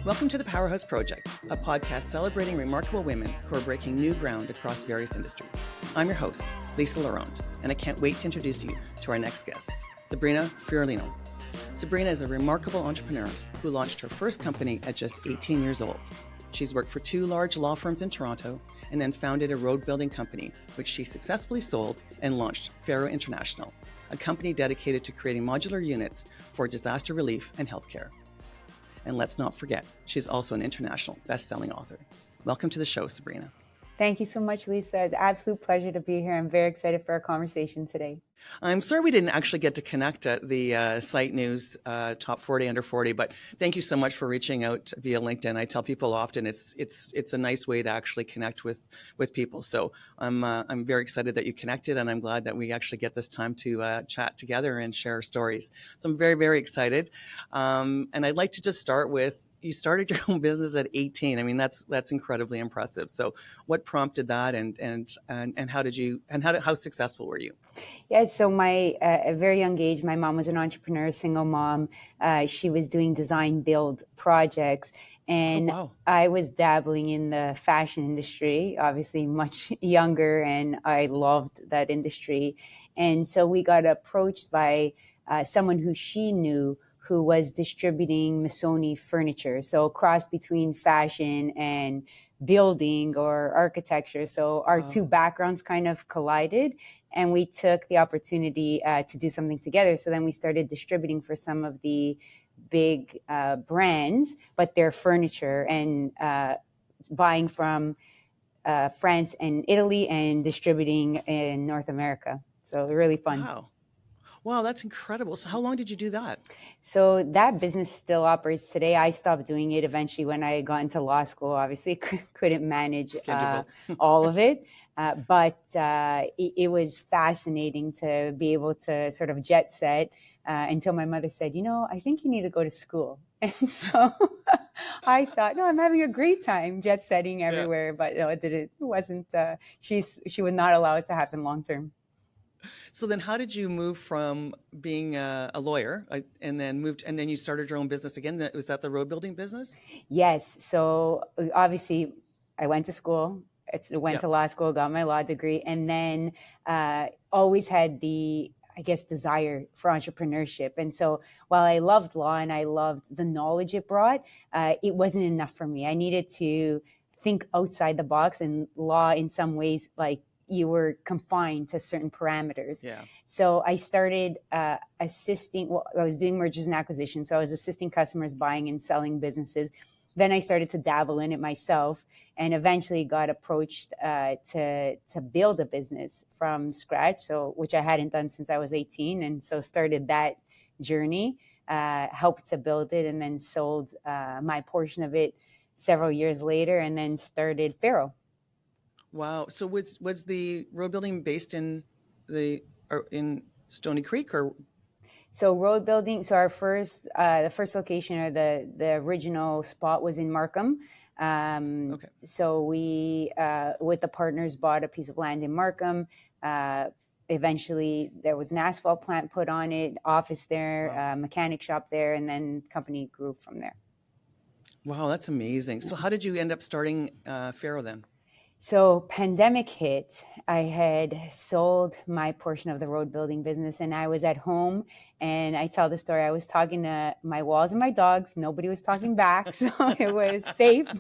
Welcome to the Powerhouse Project, a podcast celebrating remarkable women who are breaking new ground across various industries. I'm your host, Lisa LaRonde, and I can't wait to introduce you to our next guest, Sabrina Fiorellino. Sabrina is a remarkable entrepreneur who launched her first company at just 18 years old. She's worked for 2 large law firms in Toronto and then founded a road building company, which she successfully sold and launched Fero International, a company dedicated to creating modular units for disaster relief and healthcare. And let's not forget, she's also an international best-selling author. Welcome to the show, Sabrina. Thank you so much, Lisa. It's an absolute pleasure to be here. I'm very excited for our conversation today. I'm sorry we didn't actually get to connect at the Site News Top 40 Under 40, but thank you so much for reaching out via LinkedIn. I tell people often it's a nice way to actually connect with people. So I'm very excited that you connected, and I'm glad that we actually get this time to chat together and share our stories. So I'm very, very excited. And I'd like to just start with, you started your own business at 18. I mean, that's incredibly impressive. So what prompted that, and how successful were you? Yeah, so at a very young age, my mom was an entrepreneur, single mom. She was doing design build projects, and I was dabbling in the fashion industry, obviously much younger, and I loved that industry. And so we got approached by someone who she knew who was distributing Missoni furniture. So a cross between fashion and building or architecture. So our two backgrounds kind of collided, and we took the opportunity to do something together. So then we started distributing for some of the big brands, but their furniture, and buying from France and Italy and distributing in North America. So really fun. Wow, that's incredible. So how long did you do that? So that business still operates today. I stopped doing it eventually when I got into law school. Obviously, couldn't manage all of it. But it was fascinating to be able to sort of jet set until my mother said, I think you need to go to school. And so I thought, no, I'm having a great time jet setting everywhere. Yeah. But no, it wasn't. She would not allow it to happen long term. So then how did you move from being a lawyer and then you started your own business again? Was that the road building business? Yes. So obviously I went to school, to law school, got my law degree, and then always had the, desire for entrepreneurship. And so while I loved law and I loved the knowledge it brought, it wasn't enough for me. I needed to think outside the box, and law in some ways, you were confined to certain parameters. Yeah. So I started assisting, I was doing mergers and acquisitions. So I was assisting customers buying and selling businesses. Then I started to dabble in it myself, and eventually got approached to build a business from scratch. So, which I hadn't done since I was 18. And so started that journey, helped to build it, and then sold my portion of it several years later, and then started Fero. Wow. So was the road building based in Stony Creek, or? So road building. So our the first location, or the original spot, was in Markham. So we, with the partners, bought a piece of land in Markham. Eventually there was an asphalt plant put on it, office there, mechanic shop there, and then company grew from there. Wow. That's amazing. So how did you end up starting Fero then? So pandemic hit, I had sold my portion of the road building business, and I was at home, and I tell the story. I was talking to my walls and my dogs. Nobody was talking back, so it was safe.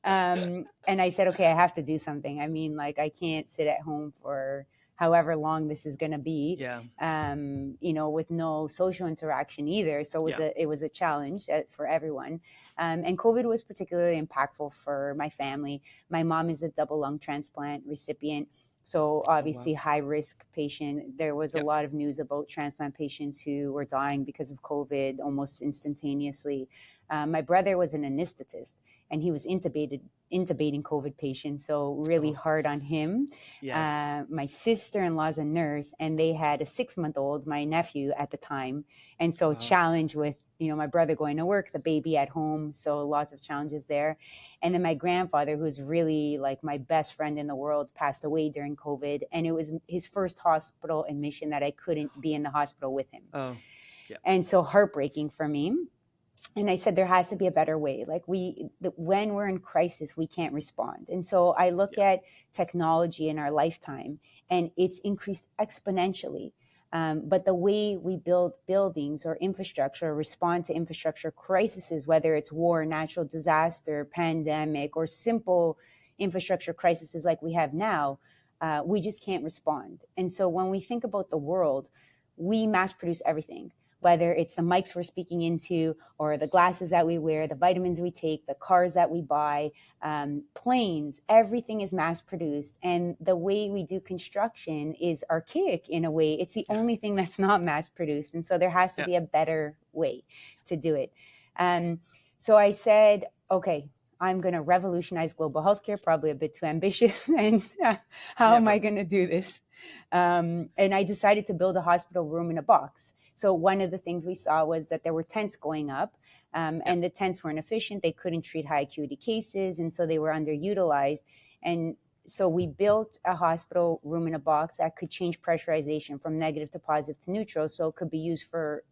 And I said, okay, I have to do something. I mean, I can't sit at home for however long this is going to be, with no social interaction either. So it was a challenge for everyone. And COVID was particularly impactful for my family. My mom is a double lung transplant recipient. So obviously high risk patient. There was a lot of news about transplant patients who were dying because of COVID almost instantaneously. My brother was an anesthetist, and he was intubating COVID patients, so really hard on him. Yes. My sister-in-law is a nurse, and they had a 6-month-old, my nephew at the time, and so challenge with my brother going to work, the baby at home, so lots of challenges there. And then my grandfather, who's really my best friend in the world, passed away during COVID, and it was his first hospital admission that I couldn't be in the hospital with him. And so heartbreaking for me. And I said, there has to be a better way. Like when we're in crisis, we can't respond. And so I look at technology in our lifetime, and it's increased exponentially. But the way we build buildings or infrastructure, or respond to infrastructure crises, whether it's war, natural disaster, pandemic, or simple infrastructure crises like we have now, we just can't respond. And so when we think about the world, we mass produce everything, whether it's the mics we're speaking into, or the glasses that we wear, the vitamins we take, the cars that we buy, planes, everything is mass produced. And the way we do construction is archaic in a way. It's the only thing that's not mass produced. And so there has to be a better way to do it. So I said, okay, I'm going to revolutionize global healthcare, probably a bit too ambitious. And how am I going to do this? And I decided to build a hospital room in a box. So one of the things we saw was that there were tents going up, and the tents weren't efficient. They couldn't treat high acuity cases, and so they were underutilized. And so we built a hospital room in a box that could change pressurization from negative to positive to neutral. So it could be used for,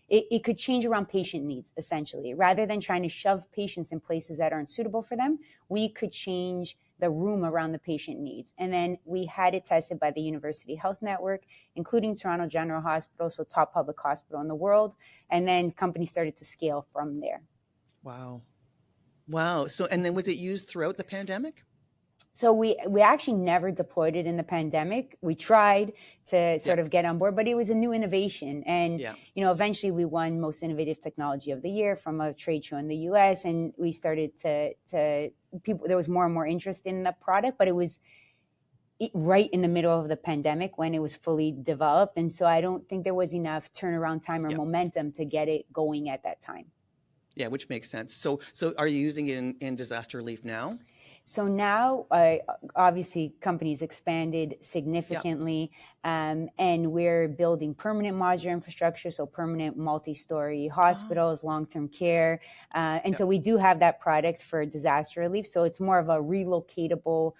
it could change around patient needs, essentially. Rather than trying to shove patients in places that aren't suitable for them, we could change the room around the patient needs. And then we had it tested by the University Health Network, including Toronto General Hospital, so top public hospital in the world. And then companies started to scale from there. Wow. So, and then was it used throughout the pandemic? So we actually never deployed it in the pandemic. We tried to sort of get on board, but it was a new innovation. And, eventually we won Most Innovative Technology of the Year from a trade show in the US. And we started to people, there was more and more interest in the product, but it was right in the middle of the pandemic when it was fully developed. And so I don't think there was enough turnaround time or momentum to get it going at that time. Yeah, which makes sense. So are you using it in disaster relief now? So now, obviously, companies expanded significantly, and we're building permanent modular infrastructure, so permanent multi-story hospitals, long-term care. And so we do have that product for disaster relief. So it's more of a relocatable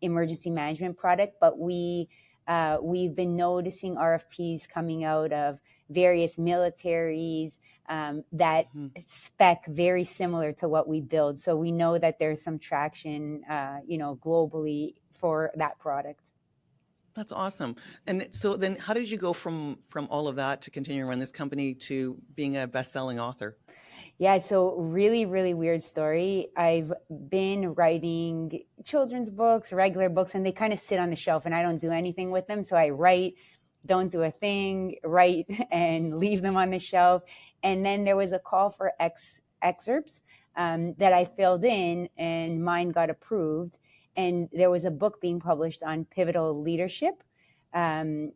emergency management product. But we've been noticing RFPs coming out of various militaries that spec very similar to what we build. So we know that there's some traction, globally for that product. That's awesome. And so then how did you go from all of that to continue to run this company to being a best-selling author? Yeah, so really, really weird story. I've been writing children's books, regular books, and they kind of sit on the shelf and I don't do anything with them. So I write, don't do a thing, write and leave them on the shelf. And then there was a call for excerpts that I filled in, and mine got approved. And there was a book being published on pivotal leadership. And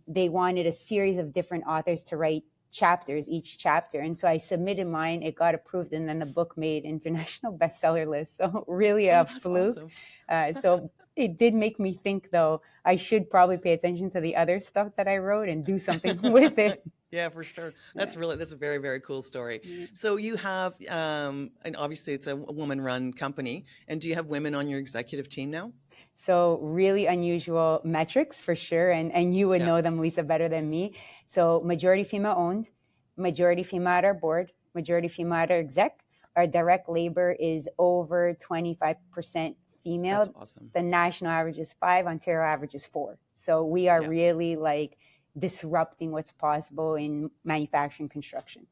they wanted a series of different authors to write chapters, each chapter. And so I submitted mine, it got approved, and then the book made international bestseller list. So really a fluke. Awesome. So it did make me think, though, I should probably pay attention to the other stuff that I wrote and do something with it. Yeah, for sure. That's a very, very cool story. So you have, and obviously it's a woman-run company. And do you have women on your executive team now? So really unusual metrics for sure. And you would know them, Lisa, better than me. So majority female owned, majority female at our board, majority female at our exec. Our direct labor is over 25% female. That's awesome. The national average is 5, Ontario average is 4. So we are really like disrupting what's possible in manufacturing construction.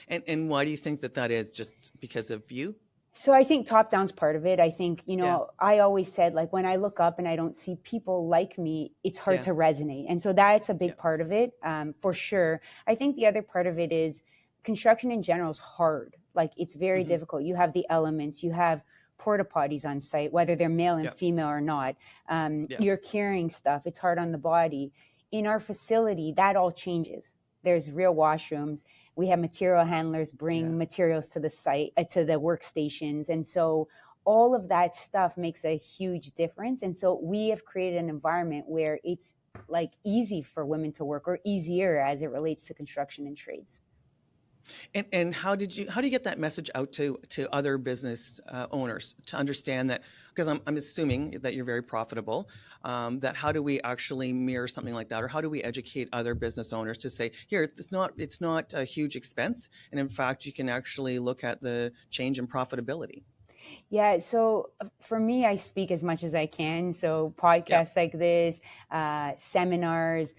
And why do you think that is? Just because of you? So I think top down's part of it. I think, I always said, like, when I look up and I don't see people like me, it's hard to resonate. And so that's a big part of it, for sure. I think the other part of it is construction in general is hard. Like, it's very difficult. You have the elements, you have porta potties on site, whether they're male and female or not. You're carrying stuff. It's hard on the body. In our facility, that all changes. There's real washrooms. We have material handlers bring materials to the site, to the workstations. And so all of that stuff makes a huge difference. And so we have created an environment where it's like easy for women to work, or easier as it relates to construction and trades. And how do you get that message out to other business owners to understand that, because I'm assuming that you're very profitable, that how do we actually mirror something like that, or how do we educate other business owners to say, here, it's not a huge expense, and in fact you can actually look at the change in profitability. Yeah, so for me, I speak as much as I can. So Yeah. podcasts like this, seminars,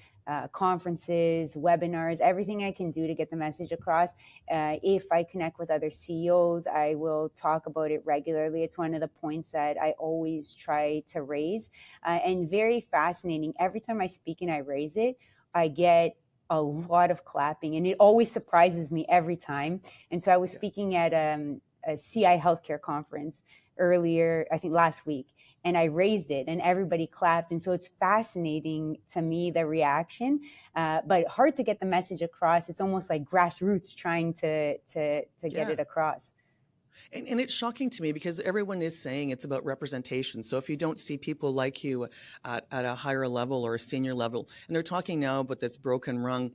conferences, webinars, everything I can do to get the message across. If I connect with other CEOs, I will talk about it regularly. It's one of the points that I always try to raise. And very fascinating. Every time I speak and I raise it, I get a lot of clapping, and it always surprises me every time. And so I was Yeah. speaking at a CI healthcare conference earlier, I think last week, and I raised it and everybody clapped. And so it's fascinating to me, the reaction, but hard to get the message across. It's almost like grassroots trying to get Yeah. it across. And it's shocking to me because everyone is saying it's about representation. So if you don't see people like you at a higher level or a senior level, and they're talking now about this broken rung,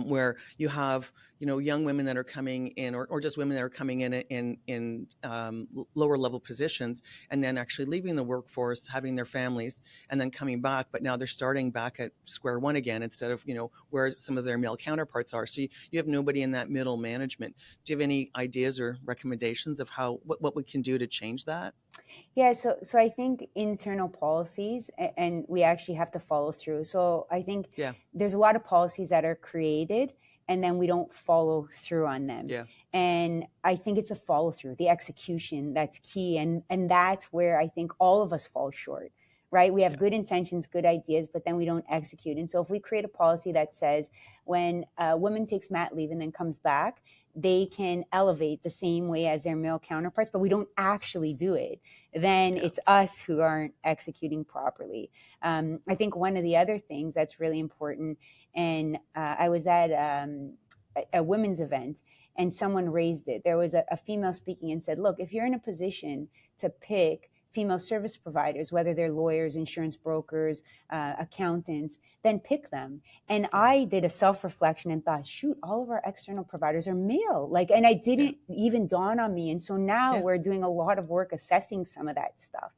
where you have young women that are coming in, or just women that are coming in lower level positions, and then actually leaving the workforce, having their families, and then coming back. But now they're starting back at square one again instead of where some of their male counterparts are. So you have nobody in that middle management. Do you have any ideas or recommendations of what we can do to change that? Yeah, so I think internal policies, and we actually have to follow through. So I think Yeah. there's a lot of policies that are created and then we don't follow through on them. Yeah. And I think it's a follow through, the execution that's key, and that's where I think all of us fall short. Right? We have Yeah. good intentions, good ideas, but then we don't execute. And so if we create a policy that says when a woman takes mat leave and then comes back, they can elevate the same way as their male counterparts, but we don't actually do it, then Yeah. it's us who aren't executing properly. I think one of the other things that's really important, and I was at a women's event and someone raised it. There was a female speaking and said, look, if you're in a position to pick female service providers, whether they're lawyers, insurance brokers, accountants, then pick them. And I did a self-reflection and thought, shoot, all of our external providers are male. And I Yeah. didn't even dawn on me. And so now Yeah. we're doing a lot of work assessing some of that stuff.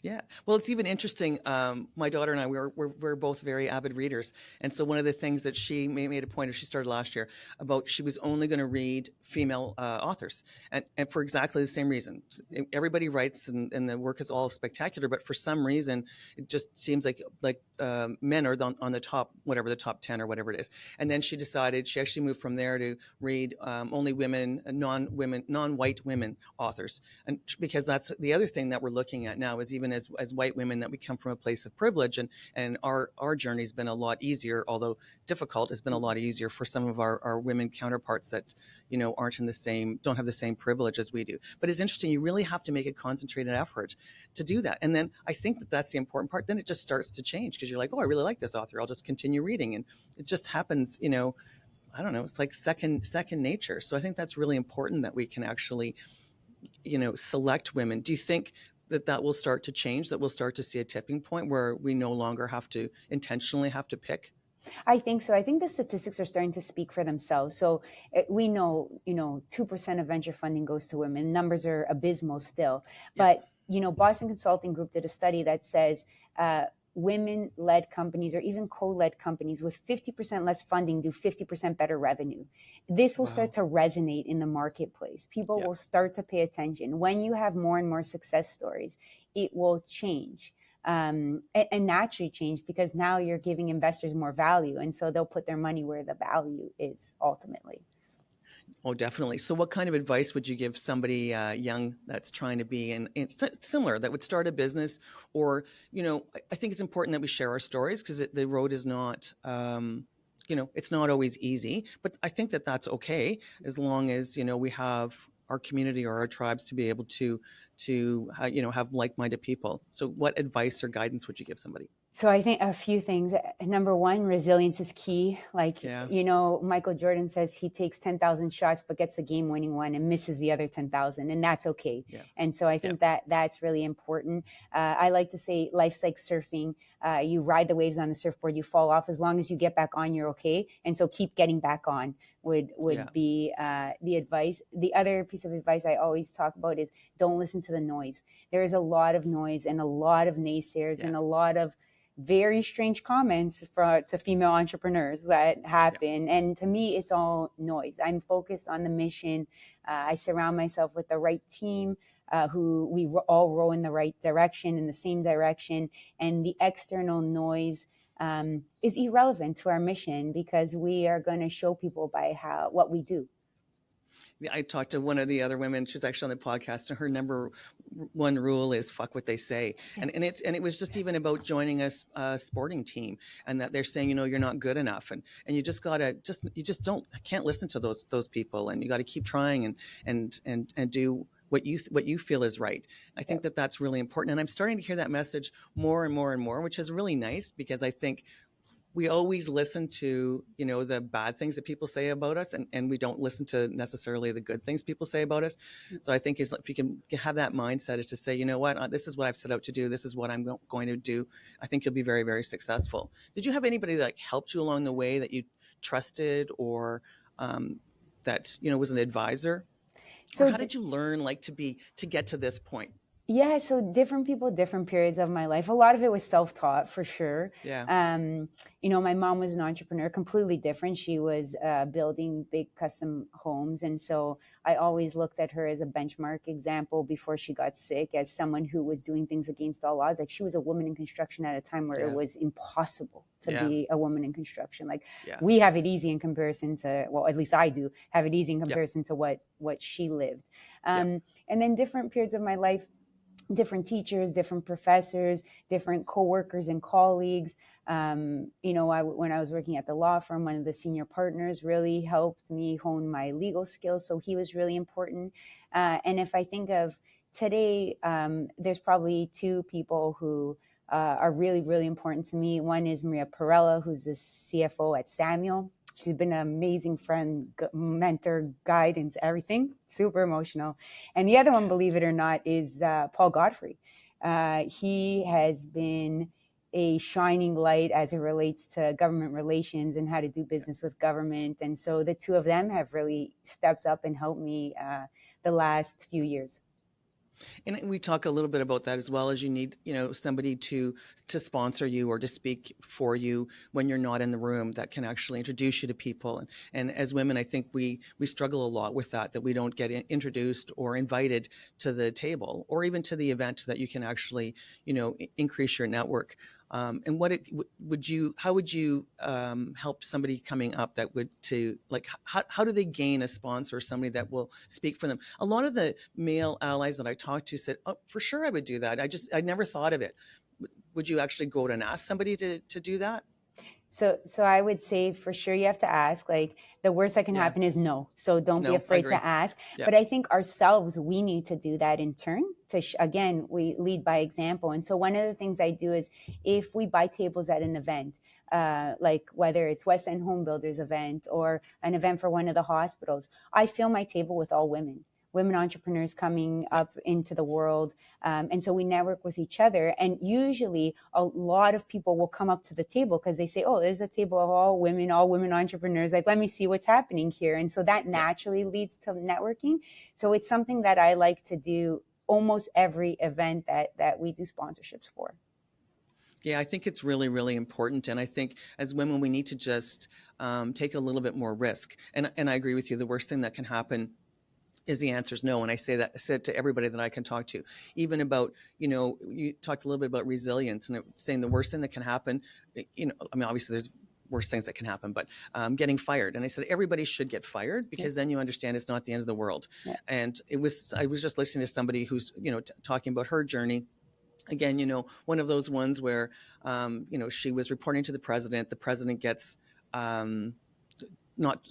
Yeah. Well, it's even interesting. My daughter and I, we're both very avid readers. And so one of the things that she made a point of, she started last year, about she was only going to read female authors. And for exactly the same reason. Everybody writes and the work is all spectacular, but for some reason, it just seems like men are on the top, whatever, the top 10 or whatever it is. And then she decided, she actually moved from there to read only non-white women authors. And because that's the other thing that we're looking at now, is even as white women, that we come from a place of privilege, and our journey's been a lot easier, although difficult, has been a lot easier for some of our women counterparts that aren't don't have the same privilege as we do. But it's interesting, you really have to make a concentrated effort to do that. And then I think that's the important part. Then it just starts to change, because you're like, oh, I really like this author, I'll just continue reading, and it just happens. I don't know, it's like second nature. So I think that's really important, that we can actually select women. Do you think that will start to change, that we'll start to see a tipping point where we no longer intentionally have to pick? I think so. I think the statistics are starting to speak for themselves. So we know, 2% of venture funding goes to women. Numbers are abysmal still. Yeah. But, Boston Consulting Group did a study that says women-led companies, or even co-led companies with 50% less funding, do 50% better revenue. This will start to resonate in the marketplace. People will start to pay attention. When you have more and more success stories, it will change. And naturally change, because now you're giving investors more value. And so they'll put their money where the value is ultimately. Oh, definitely. So what kind of advice would you give somebody young that's trying to be in similar, that would start a business? Or, I think it's important that we share our stories, because the road is not, it's not always easy. But I think that that's okay, as long as, we have our community or our tribes to be able to have like-minded people. So what advice or guidance would you give somebody? So I think a few things. Number one, resilience is key. Like, Yeah. Michael Jordan says he takes 10,000 shots, but gets the game winning one and misses the other 10,000. And that's okay. Yeah. And so I think that that's really important. I like to say life's like surfing. You ride the waves on the surfboard, you fall off. As long as you get back on, you're okay. And so keep getting back on would be the advice. The other piece of advice I always talk about is don't listen to the noise. There is a lot of noise and a lot of naysayers and a lot of very strange comments to female entrepreneurs that happen. And to me, it's all noise. I'm focused on the mission. I surround myself with the right team who we all row in the right direction, in the same direction. And the external noise is irrelevant to our mission because we are going to show people by what we do. I talked to one of the other women. She's actually on the podcast, and her number one rule is "fuck what they say." And it was just even about joining a sporting team, and that they're saying, you're not good enough, and you just gotta can't listen to those people, and you got to keep trying and do what you feel is right. I think that's really important, and I'm starting to hear that message more and more and more, which is really nice because I think we always listen to, the bad things that people say about us, and we don't listen to necessarily the good things people say about us. So I think if you can have that mindset is to say, you know what, this is what I've set out to do. This is what I'm going to do. I think you'll be very, very successful. Did you have anybody that helped you along the way that you trusted or that, was an advisor? So how did you learn to get to this point? Yeah, so different people, different periods of my life. A lot of it was self-taught for sure. Yeah. My mom was an entrepreneur, completely different. She was building big custom homes. And so I always looked at her as a benchmark example before she got sick, as someone who was doing things against all odds. Like, she was a woman in construction at a time where it was impossible to be a woman in construction. Like, we have it easy in comparison to, well, at least I do have it easy in comparison to what she lived. And then different periods of my life, different teachers, different professors, different coworkers and colleagues. When I was working at the law firm, one of the senior partners really helped me hone my legal skills. So he was really important. And if I think of today, there's probably two people who are really, really important to me. One is Maria Perella, who's the CFO at Samuel. She's been an amazing friend, mentor, guidance, everything, super emotional. And the other one, believe it or not, is Paul Godfrey. He has been a shining light as it relates to government relations and how to do business with government. And so the two of them have really stepped up and helped me the last few years. And we talk a little bit about that as well, as you need, somebody to sponsor you or to speak for you when you're not in the room, that can actually introduce you to people. And as women, I think we struggle a lot with that we don't get introduced or invited to the table or even to the event that you can actually, increase your network. And how would you help somebody coming up that would how do they gain a sponsor, somebody that will speak for them? A lot of the male allies that I talked to said, oh, for sure I would do that. I never thought of it. Would you actually go out and ask somebody to do that? So I would say for sure you have to ask. Like, the worst that can happen is no. So don't be afraid to ask. Yeah. But I think ourselves, we need to do that in turn. Again, we lead by example. And so one of the things I do is, if we buy tables at an event, like whether it's West End Home Builders event or an event for one of the hospitals, I fill my table with all women entrepreneurs coming up into the world. And so we network with each other. And usually a lot of people will come up to the table because they say, oh, there's a table of all women entrepreneurs. Like, let me see what's happening here. And so that naturally leads to networking. So it's something that I like to do almost every event that we do sponsorships for. Yeah, I think it's really, really important. And I think as women, we need to just take a little bit more risk. And I agree with you. The worst thing that can happen is the answer is no. And I said to everybody that I can talk to, even about, you talked a little bit about resilience and saying the worst thing that can happen, obviously there's worse things that can happen, but getting fired. And I said, everybody should get fired because then you understand it's not the end of the world. Yeah. And I was just listening to somebody who's, talking about her journey. Again, one of those ones where, she was reporting to the president gets,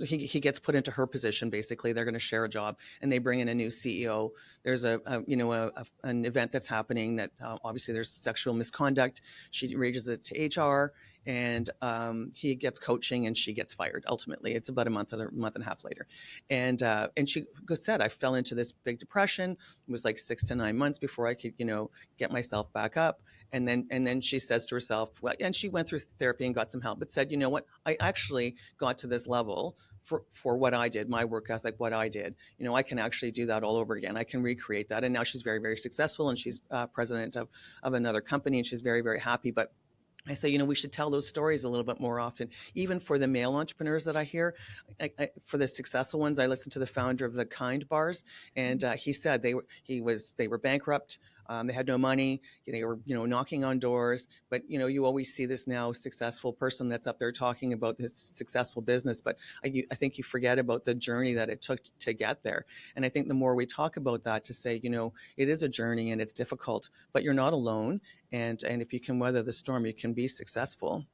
he gets put into her position. Basically, they're going to share a job, and they bring in a new CEO. There's an event that's happening that obviously there's sexual misconduct. She rages it to HR, and he gets coaching, and she gets fired. Ultimately, it's about a month and a half later, and she said, I fell into this big depression. It was like 6 to 9 months before I could get myself back up. And then she says to herself, well, and she went through therapy and got some help, but said, you know what, I actually got to this level for what I did, my work ethic, what I did. I can actually do that all over again. I can recreate that. And now she's very, very successful, and she's president of another company, and she's very, very happy. But I say, we should tell those stories a little bit more often, even for the male entrepreneurs that I hear. For the successful ones, I listened to the founder of the Kind Bars, and he said they were bankrupt. They had no money. They were, knocking on doors. But, you always see this now successful person that's up there talking about this successful business. But I think you forget about the journey that it took to get there. And I think the more we talk about that, to say, it is a journey and it's difficult, but you're not alone. And if you can weather the storm, you can be successful.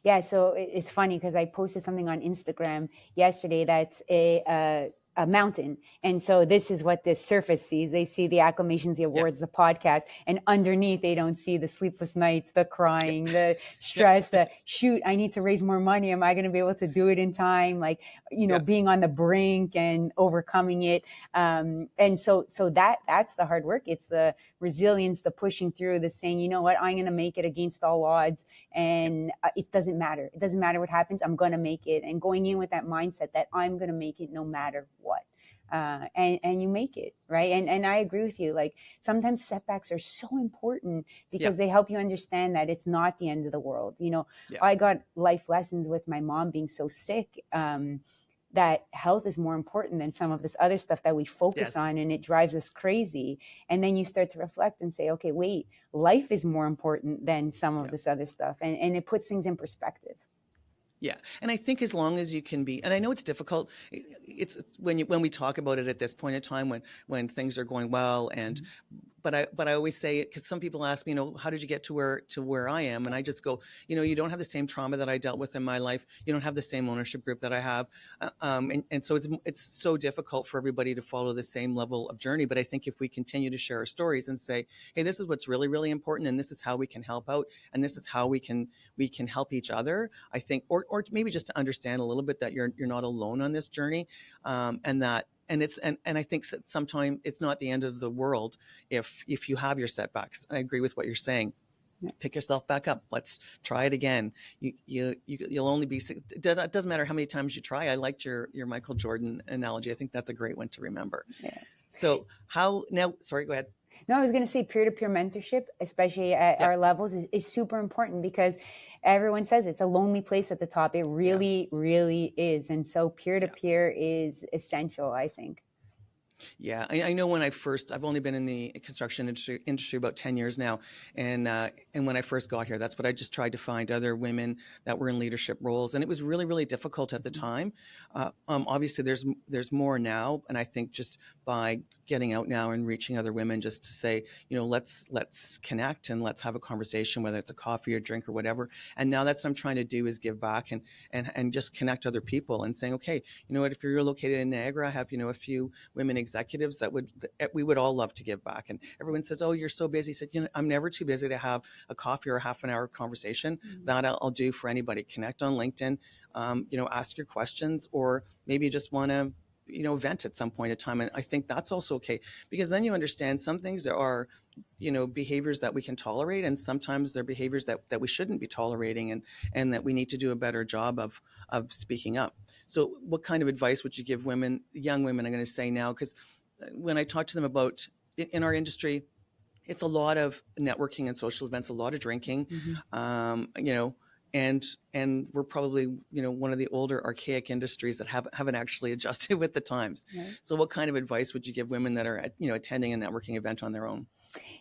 Yeah. So it's funny because I posted something on Instagram yesterday that's a mountain. And so this is what this surface sees. They see the acclamations, the awards, the podcast, and underneath they don't see the sleepless nights, the crying, the stress, the shoot, I need to raise more money. Am I going to be able to do it in time? Like, being on the brink and overcoming it. And so that's the hard work. It's the resilience, the pushing through, the saying, you know what, I'm going to make it against all odds. And it doesn't matter. It doesn't matter what happens. I'm going to make it. And going in with that mindset that I'm going to make it no matter what. And you make it, right? And I agree with you. Like, sometimes setbacks are so important because they help you understand that it's not the end of the world. I got life lessons with my mom being so sick, that health is more important than some of this other stuff that we focus on, and it drives us crazy. And then you start to reflect and say, okay, wait, life is more important than some of this other stuff. And it puts things in perspective. Yeah. And I think as long as you can be, and I know it's difficult, it's when we talk about it at this point in time, when things are going well, and but I always say it, because some people ask me, how did you get to where I am? And I just go, you don't have the same trauma that I dealt with in my life. You don't have the same ownership group that I have. And so it's so difficult for everybody to follow the same level of journey. But I think if we continue to share our stories and say, hey, this is what's really, really important, and this is how we can help out, and this is how we can help each other, I think, or maybe just to understand a little bit that you're not alone on this journey, and I think sometimes it's not the end of the world if you have your setbacks. I agree with what you're saying. Pick yourself back up. Let's try it again. You'll only be. It doesn't matter how many times you try. I liked your Michael Jordan analogy. I think that's a great one to remember. Yeah. So sorry, go ahead. No, I was going to say peer-to-peer mentorship, especially at our levels, is super important, because everyone says it's a lonely place at the top. It really, really is. And so peer-to-peer is essential, I think. Yeah, I know I've only been in the construction industry about 10 years now. And when I first got here, that's what I just tried to find, other women that were in leadership roles. And it was really, really difficult at the time. Obviously there's more now. And I think just by getting out now and reaching other women, just to say, let's connect and let's have a conversation, whether it's a coffee or drink or whatever. And now that's what I'm trying to do, is give back and just connect other people and saying, okay, you know what, if you're located in Niagara, I have, a few women executives that we would all love to give back. And everyone says, oh, you're so busy. I said, I'm never too busy to have a coffee or a half an hour conversation. That I'll do for anybody. Connect on LinkedIn, ask your questions, or maybe you just want to vent at some point in time. And I think that's also okay, because then you understand some things are, behaviors that we can tolerate, and sometimes they're behaviors that we shouldn't be tolerating, and that we need to do a better job of speaking up. So what kind of advice would you give young women, I'm going to say now, because when I talk to them about in our industry, it's a lot of networking and social events, a lot of drinking, and we're probably, one of the older archaic industries that haven't actually adjusted with the times. Right. So what kind of advice would you give women that are, attending a networking event on their own?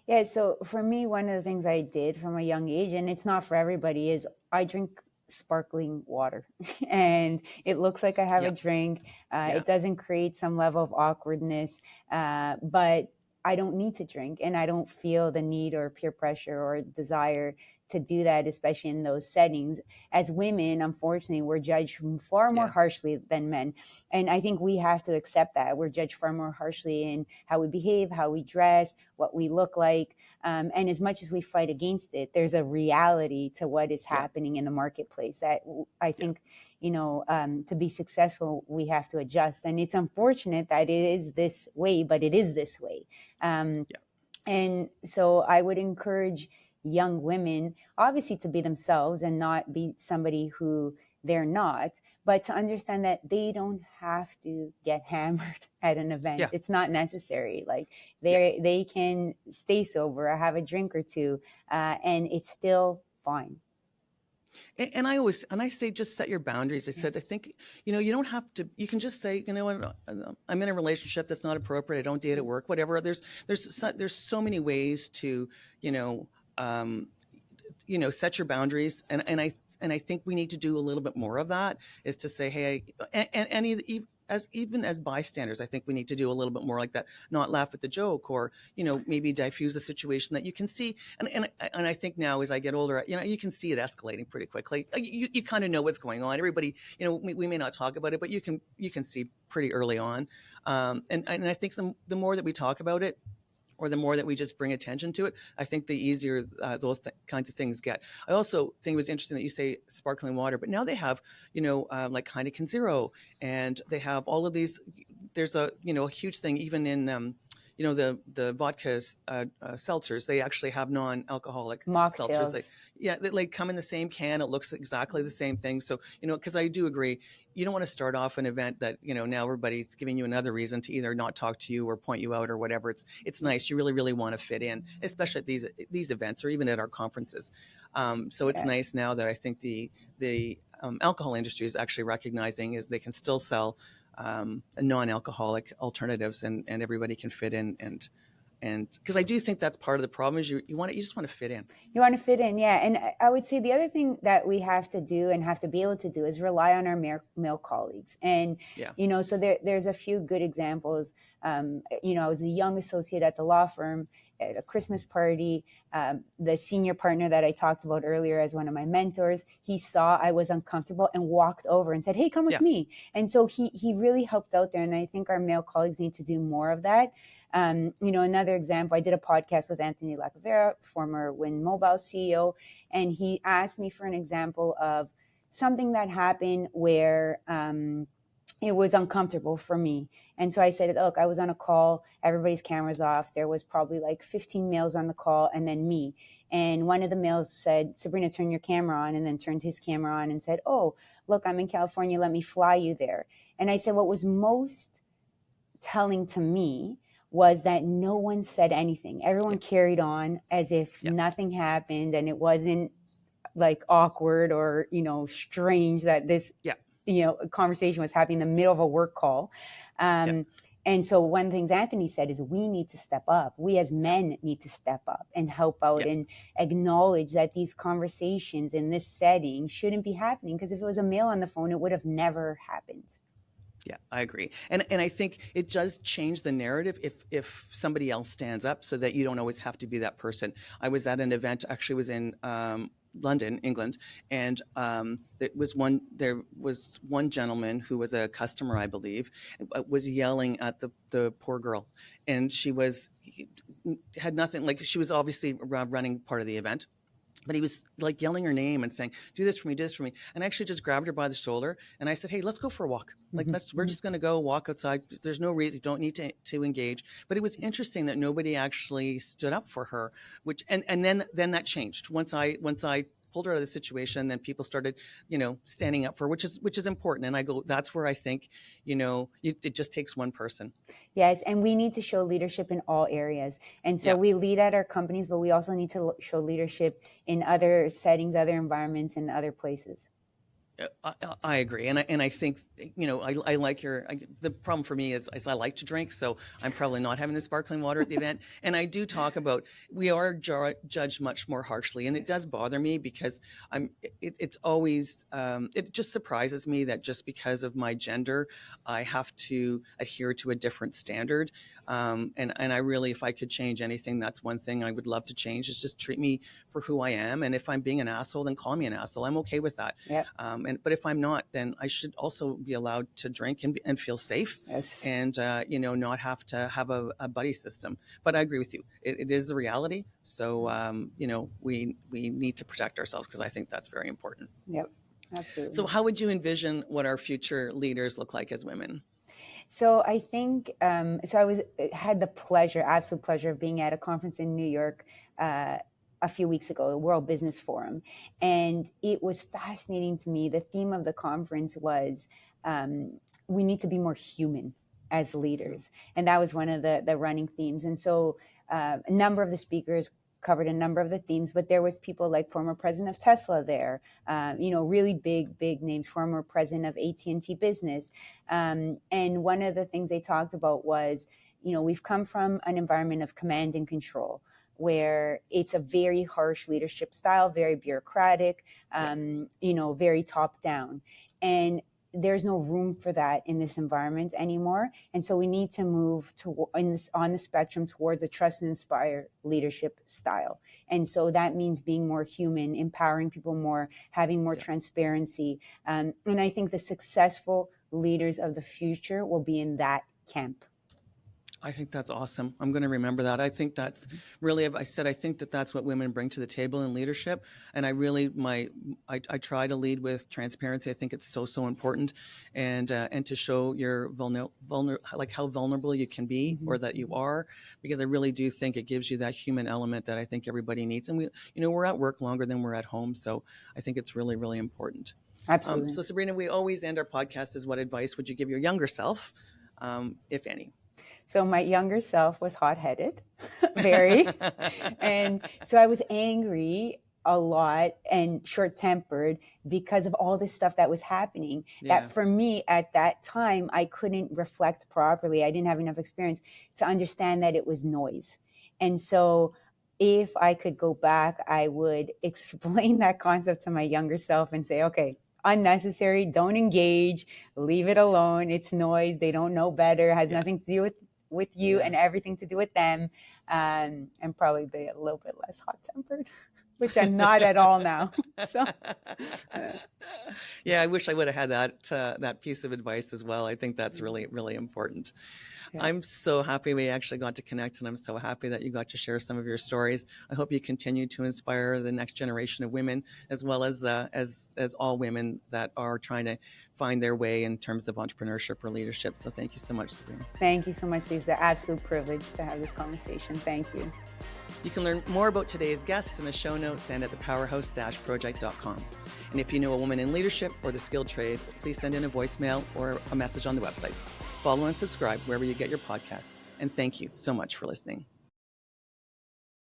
Yeah. So for me, one of the things I did from a young age, and it's not for everybody, is I drink sparkling water and it looks like I have a drink. It doesn't create some level of awkwardness, but I don't need to drink, and I don't feel the need or peer pressure or desire to do that, especially in those settings. As women, unfortunately, we're judged far more harshly than men. And I think we have to accept that. We're judged far more harshly in how we behave, how we dress, what we look like. And as much as we fight against it, there's a reality to what is happening in the marketplace that I think, to be successful, we have to adjust. And it's unfortunate that it is this way, but it is this way. And so I would encourage young women, obviously, to be themselves and not be somebody who they're not, but to understand that they don't have to get hammered at an event. It's not necessary. Like they can stay sober or have a drink or two, and it's still fine. And I say, just set your boundaries. I said, I think, you don't have to, you can just say, I'm in a relationship that's not appropriate. I don't date at work, whatever. There's so many ways to, set your boundaries. And I think we need to do a little bit more of that, is to say, hey, even as bystanders, I think we need to do a little bit more like that, not laugh at the joke, or, maybe diffuse a situation that you can see. And I think now, as I get older, you can see it escalating pretty quickly. You kind of know what's going on. Everybody, we may not talk about it, but you can see pretty early on. And I think the more that we talk about it, or the more that we just bring attention to it, I think the easier those kinds of things get. I also think it was interesting that you say sparkling water, but now they have, like Heineken Zero, and they have all of these. There's a huge thing even in the vodka seltzers. They actually have non-alcoholic seltzers. They come in the same can. It looks exactly the same thing. So, because I do agree, you don't want to start off an event that, now everybody's giving you another reason to either not talk to you or point you out or whatever. It's nice. You really, really want to fit in, especially at these events or even at our conferences. So it's nice now that I think the alcohol industry is actually recognizing is they can still sell non-alcoholic alternatives, and everybody can fit in, and because I do think that's part of the problem is you just want to fit in. You want to fit in, yeah. And I would say the other thing that we have to do and have to be able to do is rely on our male colleagues. And so there's a few good examples. I was a young associate at the law firm at a Christmas party. The senior partner that I talked about earlier as one of my mentors, he saw I was uncomfortable and walked over and said, "Hey, come with me." And so he really helped out there. And I think our male colleagues need to do more of that. Another example, I did a podcast with Anthony Lacavera, former Win Mobile CEO, and he asked me for an example of something that happened where it was uncomfortable for me. And so I said, look, I was on a call, everybody's cameras off. There was probably like 15 males on the call and then me. And one of the males said, "Sabrina, turn your camera on," and then turned his camera on and said, "Oh, look, I'm in California. Let me fly you there." And I said, what was most telling to me was that no one said anything. Everyone carried on as if nothing happened, and it wasn't like awkward or, strange that this, conversation was happening in the middle of a work call. And so one of the things Anthony said is we need to step up. We as men need to step up and help out and acknowledge that these conversations in this setting shouldn't be happening, because if it was a male on the phone, it would have never happened. Yeah, I agree. And I think it does change the narrative if somebody else stands up, so that you don't always have to be that person. I was at an event, actually was in London, England, and there was one gentleman who was a customer, I believe, was yelling at the poor girl, and she had nothing, like she was obviously running part of the event. But he was like yelling her name and saying, "Do this for me, do this for me." And I actually just grabbed her by the shoulder and I said, "Hey, let's go for a walk. Like, we're just going to go walk outside. There's no reason, you don't need to engage." But it was interesting that nobody actually stood up for her, and then that changed. Once I pulled her out of the situation, then people started, standing up for her, which is important. And I go, that's where I think, it just takes one person. Yes. And we need to show leadership in all areas. And so we lead at our companies, but we also need to show leadership in other settings, other environments, and other places. I agree, and I think I like the problem for me is I like to drink, so I'm probably not having the sparkling water at the event. And I do talk about we are judged much more harshly, and it does bother me because it's always it just surprises me that just because of my gender, I have to adhere to a different standard. And I really, if I could change anything, that's one thing I would love to change is just treat me for who I am, and if I'm being an asshole, then call me an asshole. I'm okay with that. Yep. But if I'm not, then I should also be allowed to drink and feel safe. Yes. And not have to have a buddy system. But I agree with you. It is the reality. So we need to protect ourselves because I think that's very important. Yep. Absolutely. So how would you envision what our future leaders look like as women? So I think, had the absolute pleasure of being at a conference in New York a few weeks ago, the World Business Forum. And it was fascinating to me. The theme of the conference was, we need to be more human as leaders. And that was one of the running themes. And so a number of the speakers covered a number of the themes, but there was people like former president of Tesla there, really big names, former president of AT&T Business. And one of the things they talked about was, we've come from an environment of command and control where it's a very harsh leadership style, very bureaucratic, very top down. And there's no room for that in this environment anymore. And so we need to move on the spectrum towards a trust and inspire leadership style. And so that means being more human, empowering people more, having more transparency. And I think the successful leaders of the future will be in that camp. I think that's awesome. I'm going to remember that. I think that's really, I think that's what women bring to the table in leadership. And I really, I try to lead with transparency. I think it's so important. And to show your like how vulnerable you can be or that you are, because I really do think it gives you that human element that I think everybody needs. And we're at work longer than we're at home. So I think it's really, really important. Absolutely. So Sabrina, we always end our podcast as what advice would you give your younger self, if any? So my younger self was hot-headed, very. And so I was angry a lot and short-tempered because of all this stuff that was happening. That for me at that time, I couldn't reflect properly. I didn't have enough experience to understand that it was noise. And so if I could go back, I would explain that concept to my younger self and say, okay, unnecessary, don't engage, leave it alone. It's noise. They don't know better. It has nothing to do with you and everything to do with them. And probably be a little bit less hot-tempered, which I'm not at all now. So, I wish I would have had that piece of advice as well. I think that's really, really important. I'm so happy we actually got to connect, and I'm so happy that you got to share some of your stories. I hope you continue to inspire the next generation of women, as well as all women that are trying to find their way in terms of entrepreneurship or leadership. So thank you so much, Sabrina. Thank you so much, Lisa. Absolute privilege to have this conversation. Thank you. You can learn more about today's guests in the show notes and at thepowerhouse-project.com. And if you know a woman in leadership or the skilled trades, please send in a voicemail or a message on the website. Follow and subscribe wherever you get your podcasts. And thank you so much for listening.